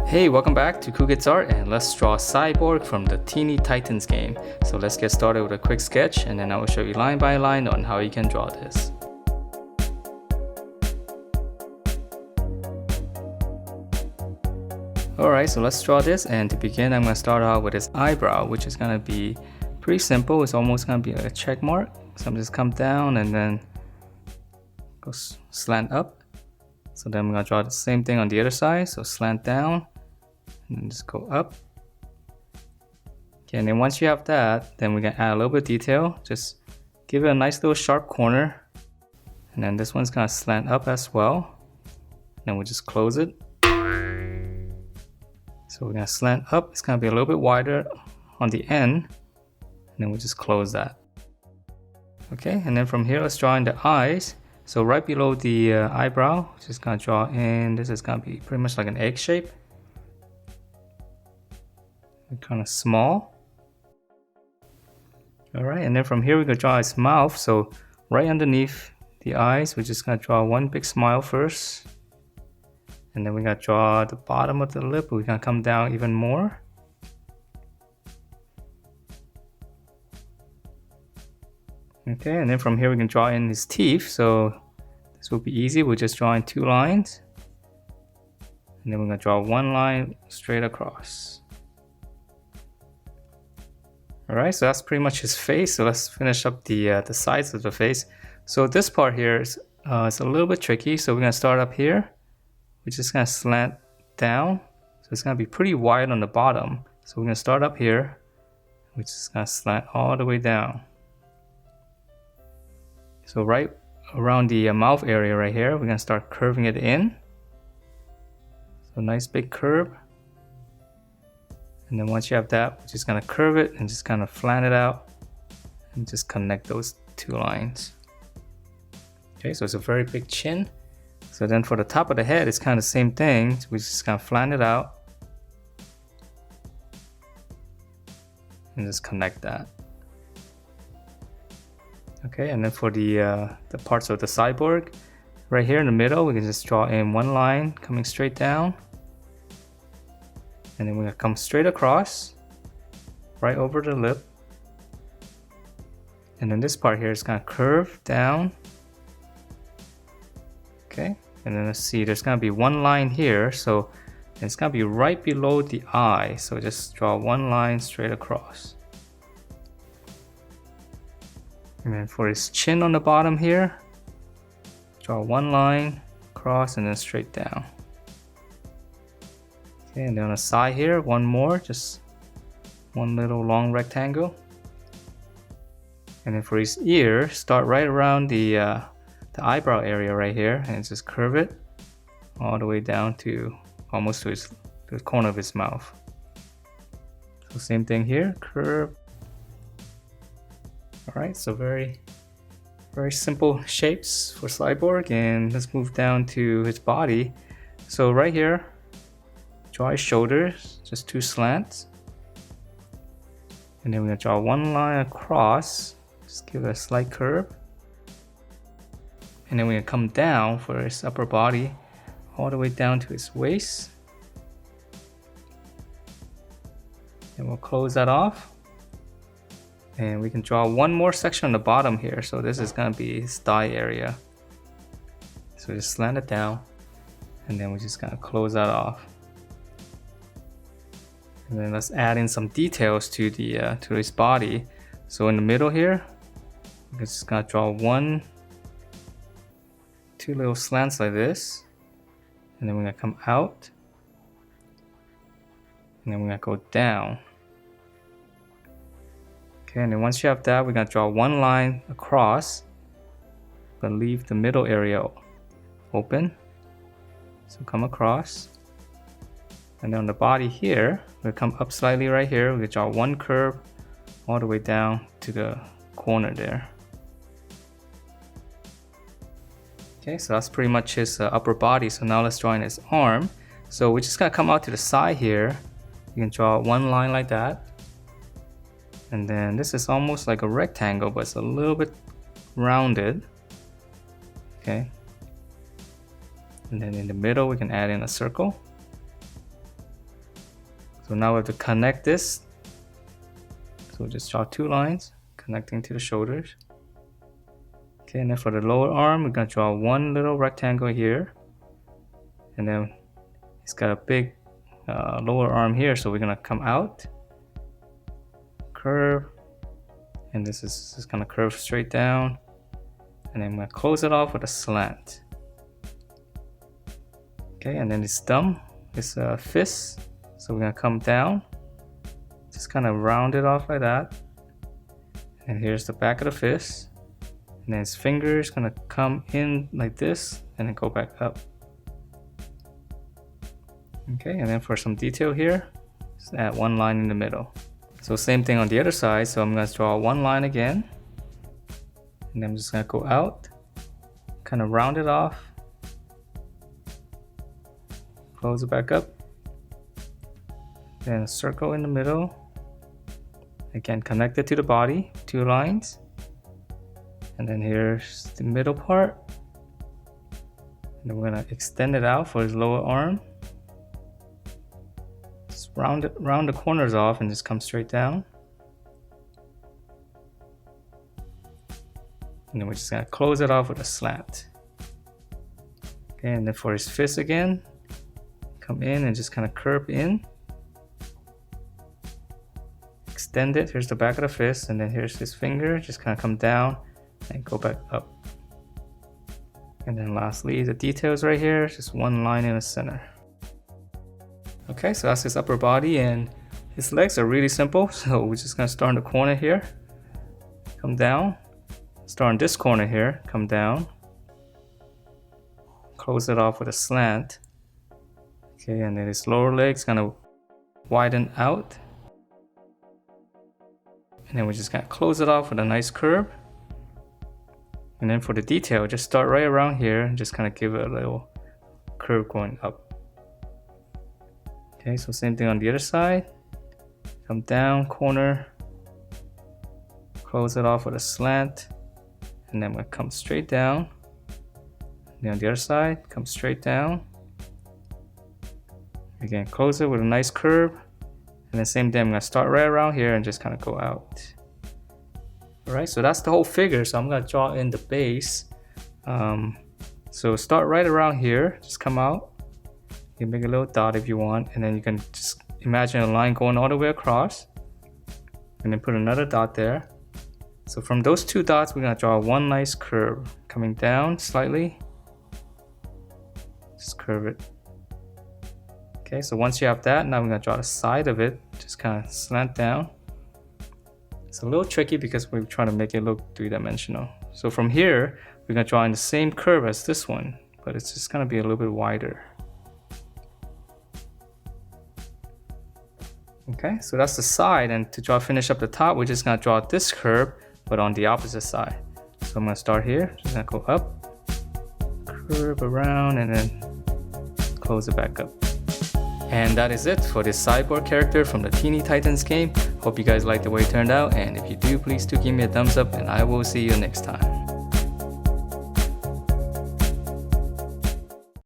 Hey, welcome back to Cool Kids Art, and let's draw Cyborg from the Teeny Titans game. So let's get started with a quick sketch, and then I will show you line by line on how you can draw this. Alright, so let's draw this, and to begin I'm going to start out with this eyebrow, which is going to be pretty simple. It's almost going to be like a check mark. So I'm just come down and then go slant up. So then I'm going to draw the same thing on the other side, so slant down and then just go up. Okay, and then once you have that, then we can add a little bit of detail. Just give it a nice little sharp corner. And then this one's gonna slant up as well. Then we'll just close it. So we're gonna slant up. It's gonna be a little bit wider on the end. And then we'll just close that. Okay, and then from here, let's draw in the eyes. So right below the eyebrow, just gonna draw in, this is gonna be pretty much like an egg shape. Kind of small. Alright, and then from here we can draw his mouth. So right underneath the eyes, we're just gonna draw one big smile first. And then we're gonna draw the bottom of the lip. We're gonna come down even more. Okay, and then from here we can draw in his teeth. So this will be easy. We'll just draw in two lines. And then we're gonna draw one line straight across. Alright, so that's pretty much his face. So let's finish up the sides of the face. So this part here is it's a little bit tricky. So we're gonna start up here. We're just gonna slant down. So it's gonna be pretty wide on the bottom. So we're gonna start up here. We're just gonna slant all the way down. So right around the mouth area right here, we're gonna start curving it in. So nice big curve. And then once you have that, we're just gonna curve it and just kind of flatten it out and just connect those two lines. Okay, so it's a very big chin. So then for the top of the head, it's kind of the same thing. We're just gonna flatten it out and just connect that. Okay, and then for the parts of the cyborg, right here in the middle, we can just draw in one line coming straight down. And then we're gonna come straight across, right over the lip. And then this part here is gonna curve down. Okay, and then let's see, there's gonna be one line here, so it's gonna be right below the eye. So just draw one line straight across. And then for his chin on the bottom here, draw one line across and then straight down. Okay, and then on the side here, one more, just one little long rectangle. And then for his ear, start right around the eyebrow area right here, and just curve it all the way down to almost to the corner of his mouth. So same thing here, curve. Alright, so very simple shapes for Cyborg, and let's move down to his body. So right here, draw his shoulders, just two slants. And then we're gonna draw one line across, just give it a slight curve. And then we're gonna come down for his upper body, all the way down to his waist. And we'll close that off. And we can draw one more section on the bottom here. So this is gonna be his thigh area. So just slant it down, and then we're just gonna close that off. And then let's add in some details to the to his body. So in the middle here, we're just gonna draw two little slants like this, and then we're gonna come out, and then we're gonna go down. Okay, and then once you have that, we're gonna draw one line across, but leave the middle area open. So come across. And then on the body here, we'll come up slightly right here. We'll draw one curve all the way down to the corner there. Okay, so that's pretty much his upper body. So now let's draw in his arm. So we're just gonna come out to the side here. You can draw one line like that. And then this is almost like a rectangle, but it's a little bit rounded. Okay. And then in the middle, we can add in a circle. So now we have to connect this. So we'll just draw 2 lines connecting to the shoulders. Okay, and then for the lower arm, we're gonna draw 1 little rectangle here. And then he's got a big lower arm here, so we're gonna come out, curve, and this is gonna curve straight down. And then I'm gonna close it off with a slant. Okay, and then his thumb is a fist. So we're gonna come down, just kind of round it off like that. And here's the back of the fist. And then his finger is gonna come in like this and then go back up. Okay, and then for some detail here, just add 1 line in the middle. So same thing on the other side. So I'm gonna draw 1 line again. And then I'm just gonna go out, kind of round it off, close it back up. Then a circle in the middle. Again, connect it to the body, 2 lines. And then here's the middle part. And then we're gonna extend it out for his lower arm. Just round the corners off and just come straight down. And then we're just gonna close it off with a slant. Okay, and then for his fist again, come in and just kind of curve in. Extend it, here's the back of the fist, and then here's his finger, just kind of come down and go back up. And then lastly, the details right here, just 1 line in the center. Okay, so that's his upper body, and his legs are really simple. So we're just gonna start in the corner here, come down, start in this corner here, come down, close it off with a slant. Okay, and then his lower leg's gonna widen out. And then we're just gonna close it off with a nice curve. And then for the detail, just start right around here and just kind of give it a little curve going up. Okay, so same thing on the other side. Come down, corner, close it off with a slant, and then we'll come straight down. And then on the other side, come straight down. Again, close it with a nice curve. And then same thing, I'm gonna start right around here and just kind of go out. Alright, so that's the whole figure. So I'm gonna draw in the base. So start right around here, just come out. You can make a little dot if you want, and then you can just imagine a line going all the way across. And then put another dot there. So from those 2 dots, we're gonna draw 1 nice curve. Coming down slightly. Just curve it. Okay, so once you have that, now we're gonna draw the side of it, just kind of slant down. It's a little tricky because we're trying to make it look 3-dimensional. So from here, we're gonna draw in the same curve as this one, but it's just gonna be a little bit wider. Okay, so that's the side, and to finish up the top, we're just gonna draw this curve, but on the opposite side. So I'm gonna start here, just gonna go up, curve around, and then close it back up. And that is it for this Cyborg character from the Teeny Titans game. Hope you guys liked the way it turned out, and if you do, please do give me a thumbs up, and I will see you next time.